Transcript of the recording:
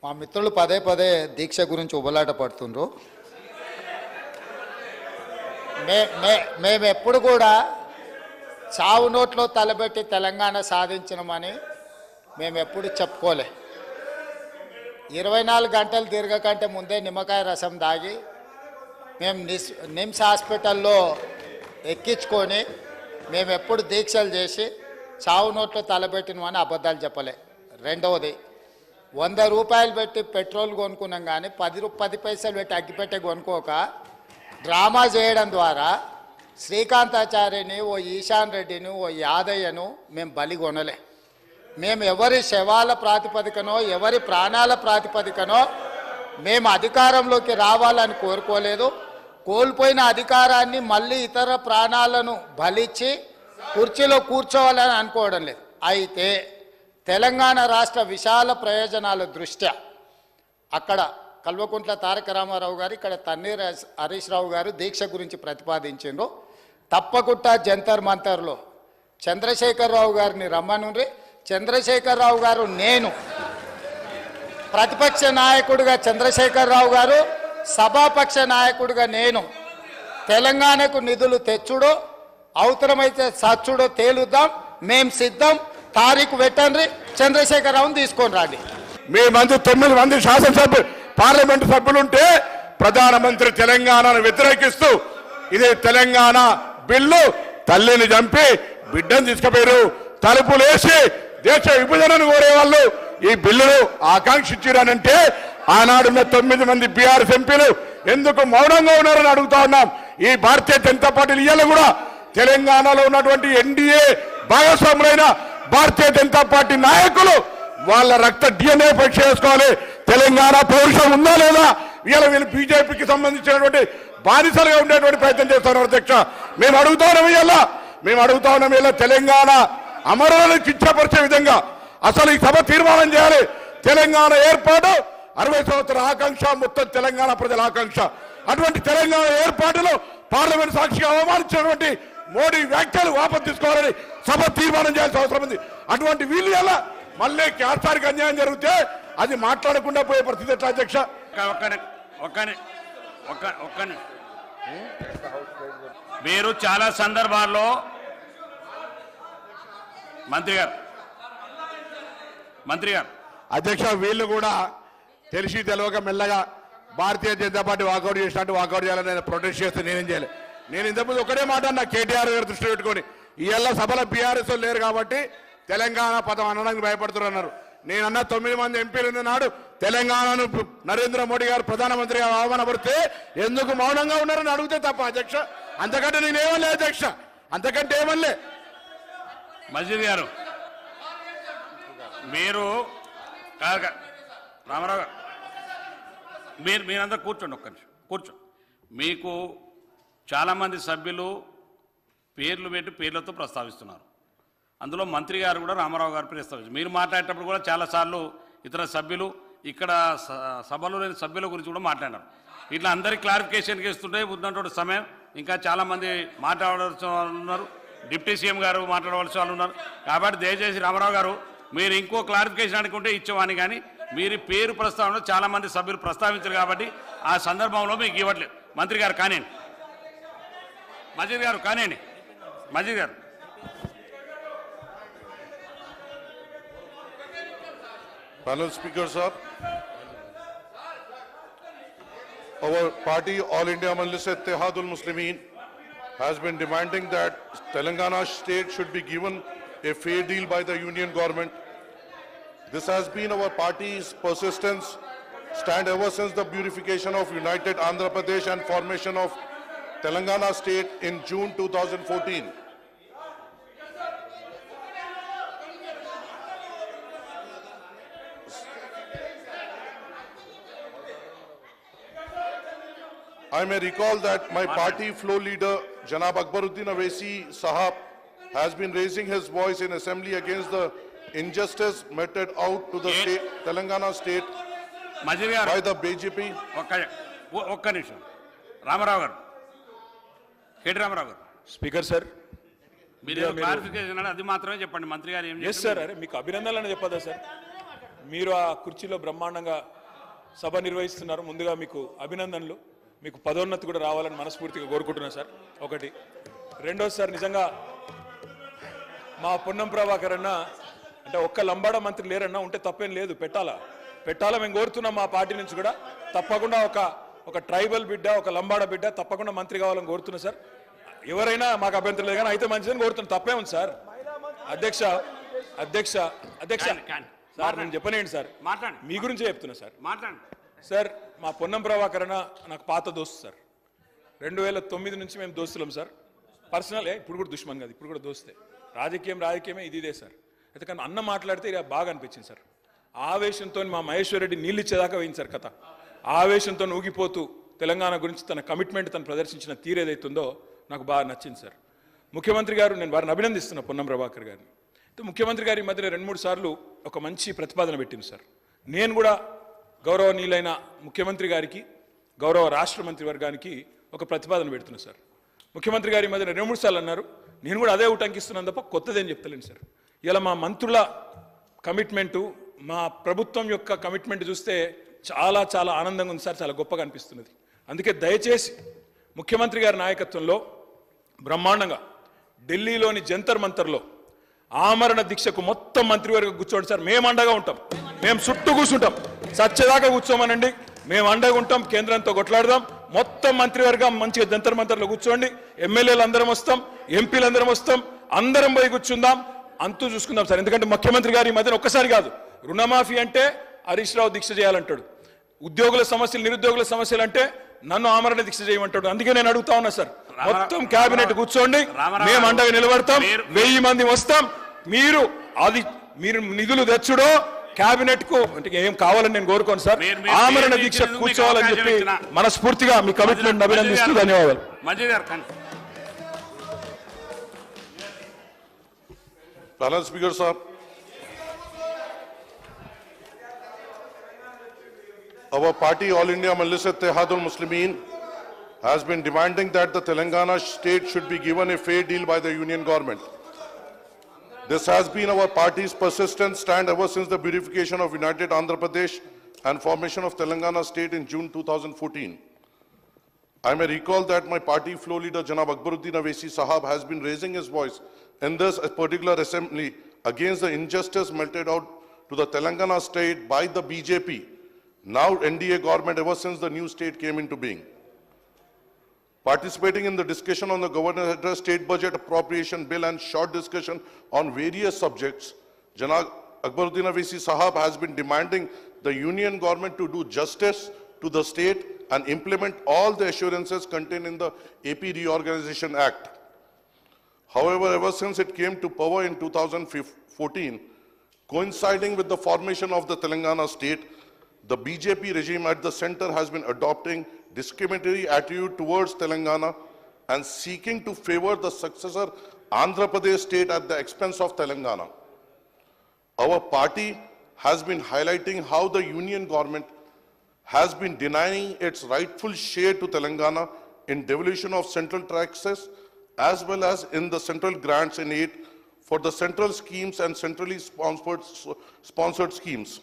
మా మిత్రులు పదే పదే దీక్ష గురించి ఉబలాట పడుతుండ్రు. మేము ఎప్పుడు కూడా చావు నోట్లో తలబెట్టి తెలంగాణ సాధించినమని మేము ఎప్పుడు చెప్పుకోలే. 24 గంటలు తిరగకంటే ముందే నిమ్మకాయ రసం దాగి మేము నిమ్స్ హాస్పిటల్లో ఎక్కించుకొని మేము ఎప్పుడు దీక్షలు చేసి చావు నోట్లో తలబెట్టినమని అబద్ధాలు చెప్పలే. రెండవది, 100 రూపాయలు పెట్టి పెట్రోల్ కొనుక్కున్నాం కానీ 10 పైసలు పెట్టి అగ్గిపెట్టే కొనుక్కోక డ్రామా చేయడం ద్వారా శ్రీకాంతాచార్యని, ఓ ఈశాన్ రెడ్డిని, ఓ యాదయ్యను మేము బలి కొనలే. మేము ఎవరి శవాల ప్రాతిపదికనో ఎవరి ప్రాణాల ప్రాతిపదికనో మేము అధికారంలోకి రావాలని కోరుకోలేదు. కోల్పోయిన అధికారాన్ని మళ్ళీ ఇతర ప్రాణాలను బలిచ్చి కుర్చీలో కూర్చోవాలని అనుకోవడం లేదు. అయితే తెలంగాణ రాష్ట్ర విశాల ప్రయోజనాల దృష్ట్యా అక్కడ కల్వకుంట్ల తారక రామారావు గారు, ఇక్కడ తన్నీర్ హరీష్ రావు గారు దీక్ష గురించి ప్రతిపాదించిండ్రు. తప్పకుండా జంతర్ మంతర్లో చంద్రశేఖరరావు గారిని రమ్మనుండ్రి. చంద్రశేఖరరావు గారు, నేను ప్రతిపక్ష నాయకుడిగా చంద్రశేఖరరావు గారు, సభాపక్ష నాయకుడిగా నేను తెలంగాణకు నిధులు తెచ్చుడో అవసరమైతే సచ్చుడో తేలుద్దాం. మేం సిద్ధం. తారీఖు పెట్టండి, చంద్రశేఖరరావుని తీసుకొని రండి. మేమంతా 9 మంది శాసనసభ్యులు పార్లమెంటు సభ్యులుంటే ప్రధానమంత్రి తెలంగాణను వ్యతిరేకిస్తూ ఇదే తెలంగాణ బిల్లు తల్లిని చంపి బిడ్డను తీసుకుపోయారు. తలుపులేసి దేశ విభజనను కోరేవాళ్ళు ఈ బిల్లును ఆకాంక్షించారనంటే ఆనాడున్న 9 మంది బీఆర్ఎస్ ఎంపీలు ఎందుకు మౌనంగా ఉన్నారని అడుగుతా ఉన్నాం. ఈ భారతీయ జనతా పార్టీలు ఇవాళ కూడా తెలంగాణలో ఉన్నటువంటి ఎన్డీఏ భాగస్వాములైన భారతీయ జనతా పార్టీ నాయకులు వాళ్ళ రక్త DNA పరీక్ష చేసుకోవాలి. తెలంగాణ పౌరుషం ఉందా లేదా? ఇవాళ వీళ్ళు బీజేపీకి సంబంధించినటువంటి బానిసలుగా ఉండేటువంటి ప్రయత్నం చేస్తున్నారు. అధ్యక్ష, మేము అడుగుతా ఉన్నాం ఇలా తెలంగాణ అమరులను కించపరిచే విధంగా అసలు ఈ సభ తీర్మానం చేయాలి. తెలంగాణ ఏర్పాటు 60 సంవత్సరాల ఆకాంక్ష, మొత్తం తెలంగాణ ప్రజల ఆకాంక్ష. అటువంటి తెలంగాణ ఏర్పాటులో పార్లమెంట్ సాక్షిగా అవమానించినటువంటి మోడీ వ్యాఖ్యలు వాపసు తీసుకోవాలని సభ తీర్మానం చేయాల్సిన అవసరం ఉంది. అటువంటి వీళ్ళు ఎలా మళ్ళీ క్యాస్టార్కి అన్యాయం జరిగితే అది మాట్లాడకుండా పోయే పరిస్థితి ఎట్లా అధ్యక్ష? మీరు చాలా సందర్భాల్లో మంత్రి గారు అధ్యక్ష, వీళ్ళు కూడా తెలిసి తెలియక మెల్లగా భారతీయ జనతా పార్టీ వాకౌట్ చేసినట్టు వాకౌట్ చేయాలని నేను ప్రొటెస్ట్ చేస్తే నేనేం చేయలేదు. నేను ఇంతకుముందు ఒకటే మాట అన్నా, కేటీఆర్ గారు దృష్టి పెట్టుకొని ఇవాళ సభలో బీఆర్ఎస్ లేరు కాబట్టి తెలంగాణ పదం అనడానికి భయపడుతున్నారు అన్నారు. నేనన్నా 9 మంది ఎంపీలు నాడు తెలంగాణను నరేంద్ర మోడీ గారు ప్రధానమంత్రిగా అవమానపడితే ఎందుకు మౌనంగా ఉన్నారని అడిగితే తప్ప అధ్యక్ష. అంతకంటే నేనేమలే అధ్యక్ష, అంతకంటే ఏమలే. మజీద్ గారు, మీరు రామారావు గారు, మీరందరూ కూర్చోండి, ఒక్క నిమిషం కూర్చోండి. మీకు చాలామంది సభ్యులు పేర్లు పెట్టి పేర్లతో ప్రస్తావిస్తున్నారు. అందులో మంత్రి గారు కూడా రామారావు గారు ప్రస్తావించారు. మీరు మాట్లాడేటప్పుడు కూడా చాలాసార్లు ఇతర సభ్యులు, ఇక్కడ సభలో లేని సభ్యుల గురించి కూడా మాట్లాడారు. ఇట్లా అందరికీ క్లారిఫికేషన్కి ఇస్తుంటే ఉన్నటువంటి సమయం ఇంకా చాలామంది మాట్లాడవలసిన వాళ్ళు ఉన్నారు. డిప్యూటీ సీఎం గారు మాట్లాడవలసిన వాళ్ళు ఉన్నారు. కాబట్టి దయచేసి రామారావు గారు, మీరు ఇంకో క్లారిఫికేషన్ అనుకుంటే ఇచ్చేవాని, కానీ మీరు పేరు ప్రస్తావన చాలామంది సభ్యులు ప్రస్తావించారు కాబట్టి ఆ సందర్భంలో మీకు ఇవ్వట్లేదు. మంత్రి గారు కానివ్వండి, మజీద్ గారు కానివ్వండి. మజీద్ గారు, Panel Speaker sir, our party All India Majlis Ittehadul Muslimin has been demanding that Telangana state should be given a fair deal by the union government. This has been our party's persistence stand ever since the beautification of United Andhra Pradesh and formation of Telangana state in June 2014. I may recall that my party floor leader Janab Akbaruddin Awaisi Sahab has been raising his voice in assembly against the injustice meted out to the state, Telangana state by the BJP. ఒక్క నిమిషం రామారావు గారు, KT Ramarao గారు. Speaker sir, మీరు clarification అది మాత్రమే చెప్పండి. మంత్రి గారు ఏం చేస్తారు? సార్, అరే మీకు అభినందనలు చెప్పదా సార్? మీరు ఆ కుర్చీలో బ్రహ్మాండంగా సభ నిర్వహిస్తున్నారు. ముందుగా మీకు అభినందనలు. మీకు పదోన్నతి కూడా రావాలని మనస్ఫూర్తిగా కోరుకుంటున్నాను సార్. ఒకటి. రెండోది సార్, నిజంగా మా పొన్నం ప్రభాకర్ అన్న అంటే ఒక్క లంబాడ మంత్రి లేరన్నా, ఉంటే తప్పేం లేదు, పెట్టాలా మేము కోరుతున్నాం. మా పార్టీ నుంచి కూడా తప్పకుండా ఒక ట్రైబల్ బిడ్డ, ఒక లంబాడ బిడ్డ తప్పకుండా మంత్రి కావాలని కోరుతున్నా సార్. ఎవరైనా మాకు అభ్యంతరం లేదు, కానీ అయితే మంచిదని కోరుతున్నాం. తప్పే ఉంది సార్. అధ్యక్ష సార్, నేను చెప్పనేయండి సార్, మీ గురించే చెప్తున్నా సార్. సార్, మా పొన్నం ప్రభాకర్ అన్న నాకు పాత దోస్తు సార్. 2009 నుంచి మేము దోస్తులం సార్. పర్సనల్, ఇప్పుడు కూడా దుష్మన్ కాదు, ఇప్పుడు కూడా దోస్తే. రాజకీయమే ఇదే సార్. అయితే కానీ అన్న మాట్లాడితే ఇలా బాగా అనిపించింది సార్. ఆవేశంతో మా మహేశ్వర్ రెడ్డి నీళ్ళు ఇచ్చేదాకా పోయింది సార్ కథ. ఆవేశంతో ఊగిపోతూ తెలంగాణ గురించి తన కమిట్మెంట్ తను ప్రదర్శించిన తీరేదైతుందో నాకు బాగా నచ్చింది సార్. ముఖ్యమంత్రి గారు, నేను వారిని అభినందిస్తున్నా పొన్నం ప్రభాకర్ గారిని. ముఖ్యమంత్రి గారి మధ్యలో 2-3 సార్లు ఒక మంచి ప్రతిపాదన పెట్టింది సార్. నేను కూడా గౌరవనీయులైన ముఖ్యమంత్రి గారికి, గౌరవ రాష్ట్ర మంత్రి వర్గానికి ఒక ప్రతిపాదన పెడుతున్నా సార్. ముఖ్యమంత్రి గారి మధ్యన 2-3 సార్లు అన్నారు, నేను కూడా అదే ఉటంకిస్తున్నాను తప్ప కొత్తదేం చెప్తలేను సార్. ఇలా మా మంత్రుల కమిట్మెంటు, మా ప్రభుత్వం యొక్క కమిట్మెంట్ చూస్తే చాలా చాలా ఆనందంగా ఉంది సార్, చాలా గొప్పగా అనిపిస్తున్నది. అందుకే దయచేసి ముఖ్యమంత్రి గారి నాయకత్వంలో బ్రహ్మాండంగా ఢిల్లీలోని జంతర్ మంతర్లో ఆమరణ దీక్షకు మొత్తం మంత్రివర్గం కూర్చోండి సార్. మేము అండగా ఉంటాం, మేము చుట్టూ కూర్చుంటాం, సచ్చేదాకా కూర్చోమనండి, మేము అండగా ఉంటాం. కేంద్రంతో కొట్లాడదాం. మొత్తం మంత్రివర్గం మంచిగా జంతర్ మంతర్లో కూర్చోండి. ఎమ్మెల్యేలు అందరం వస్తాం, ఎంపీలు అందరం వస్తాం, అందరం పోయి కూర్చుందాం, అంతూ చూసుకుందాం సార్. ఎందుకంటే ముఖ్యమంత్రి గారి ఈ మధ్యన ఒక్కసారి కాదు, రుణమాఫీ అంటే హరీష్ రావు దీక్ష చేయాలంటాడు, ఉద్యోగుల సమస్యలు, నిరుద్యోగుల సమస్యలు అంటే నన్ను ఆమరణ దీక్ష చేయమంటాడు. అందుకే నేను అడుగుతా ఉన్నా సార్, మొత్తం కేబినెట్ కూర్చోండి, మేము అండగా నిలబడతాం, 1000 మంది వస్తాం. మీరు నిధులు తెచ్చుడో కేబినెట్ కు అంటే ఏం కావాలని నేను కోరుకోను సార్. ఆమరణ దీక్ష కూర్చోవాలని చెప్పి మనస్ఫూర్తిగా మీ కమిట్మెంట్ అభినందిస్తూ ధన్యవాదాలు. Panel Speaker Sahab, our party All India Majlis Ittehadul Muslimin has been demanding that the Telangana state should be given a fair deal by the union government. This has been our party's persistent stand ever since the beautification of United Andhra Pradesh and formation of Telangana state in June 2014. I may recall that my party floor leader Janab Akbaruddin Awaisi Sahab has been raising his voice in this particular assembly against the injustice meted out to the Telangana state by the BJP, now NDA government, ever since the new state came into being. Participating in the discussion on the Governor's Address, State Budget Appropriation Bill and short discussion on various subjects, Janab Akbaruddin Awaisi Sahab has been demanding the union government to do justice to the state and implement all the assurances contained in the AP Reorganization Act. However, ever since it came to power in 2014, coinciding with the formation of the Telangana state, the BJP regime at the center has been adopting discriminatory attitude towards Telangana and seeking to favor the successor Andhra Pradesh state at the expense of Telangana. Our party has been highlighting how the union government has been denying its rightful share to Telangana in devolution of central taxes as well as in the central grants in aid for the central schemes and centrally sponsored schemes.